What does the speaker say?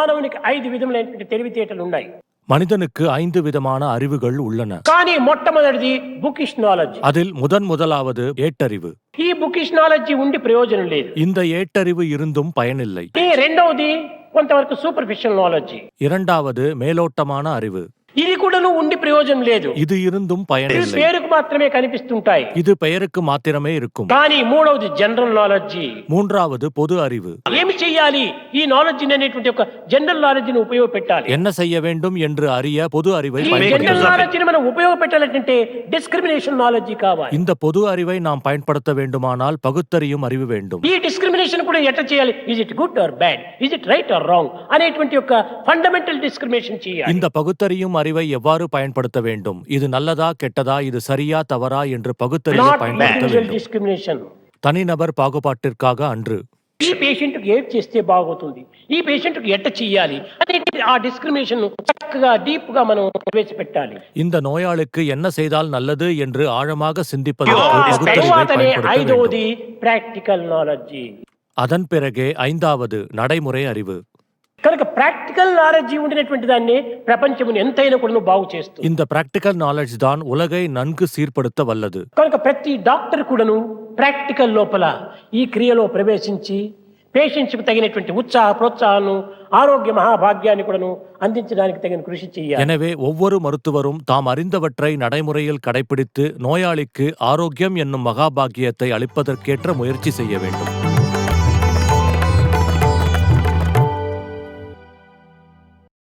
మానవునికి 5 విధములైనటువంటి తెలివితేటలు ఉన్నాయి. மனிதனுக்கு 5 விதமான அறிவுகள் உள்ளன. కానీ మొట్టమొదటిది బుకిష్ నాలెడ్జ్. அதில் முதலாவது ஏட்டறிவு. ఈ బుకిష్ నాలెడ్జ్ ఉండి ప్రయోజనం లేదు. இந்த ஏட்டறிவு இருந்தும் பயனில்லை. ఈ రెండవది కొంతవరకు సూపర్ఫిషియల్ నాలెడ్జ్. இரண்டாவது மேலோட்டமான அறிவு. ఇది కూడాను ఉండి ప్రయోజనం లేదు. இது இருந்தும் பயனில்லை. పేరుకు మాత్రమే కనిపిస్తుంటాయి. இது பெயருக்கு మాత్రమే இருக்கும். కానీ మూడవది జనరల్ నాలెడ్జ్. மூன்றாவது பொது அறிவு. ఏమి చేయాలి ఈ నాలెడ్జ్ అనేటువంటి ఒక జనరల్ నాలెడ్జ్ ని ఉపయోగపెట్టాలి. என்ன செய்ய வேண்டும் என்று அறிய பொது அறிவை ఈ జనరల్ பயன்படுத்த నాలెడ్జ్ ని మనం ఉపయోగపెట్టాలంటే డిస్క్రిమినేషన్ నాలెడ్జ్ కావాలి. இந்த பொது அறிவை நாம் பயன்படுத்த வேண்டுமானால் பகுத்தறியும் அறிவு வேண்டும். ఈ డిస్క్రిమినేషన్ కూడా ఎట్లా చేయాలి? Is it good or bad, is it right are wrong అనేటువంటి ఒక ఫండమెంటల్ డిస్క్రిమినేషన్ చేయాలి. இந்த பகுத்தறியும் அறிவை எவ்வாறு பயன்படுத்த வேண்டும், இது நல்லதா கெட்டதா, இது சரியா தவறா என்று பகுத்தறிய பயன்படுத்த வேண்டும். డిస్క్రిమినేషన్ தனிநபர் பாகுபாட்டிற்காக அன்று. ఈ పేషెంట్ కి ఏం చేస్తే బాగుతుంది, ఈ పేషెంట్ కి ఎట్ట చేయాలి అనే ఆ డిస్క్రిమినేషన్ చక్కగా డీప్ గా మనం ప్రవేశపెట్టాలి. இந்த நோயாளிக்கு என்ன செய்தால் நல்லது என்று ஆழமாக சிந்திப்பதற்கு பகுத்தறிவை பயன்படுத்த ఐదవది வேண்டும். Practical knowledge. அதன் பிறகே 5வது நடைமுறை அறிவு. కనుక ప్రాక్టికల్ నాలెడ్జ్ ఉండినటువంటి దాన్ని ప్రపంచమును ఎంతైనా కూడా బాగు చేస్తుంది. இந்த பிராக்டிகல் நாலேஜ் தான் உலகை நன்கு சீர்படுத்த வல்லது. కనుక ప్రతి డాక్టర్ కూడాను ప్రాక్టికల్ లోపల ఈ క్రియలో ప్రవేశించి పేషెంట్స్ కు తగినటువంటి ఉత్సాహ ప్రోత్సాహాలను ఆరోగ్య మహాభాగ్యాన్ని కూడాను అందించడానికి తగిన కృషి చేయాలి. எனவே ஒவ்வொரு மருத்துவரும் தாம் அறிந்தவற்றை நடைமுறையில் கடைபிடித்து நோயாளிக்கு ஆரோக்கியம் என்னும் மகாபாகியத்தை அளிப்பதற்கேற்ற முயற்சி செய்ய வேண்டும்.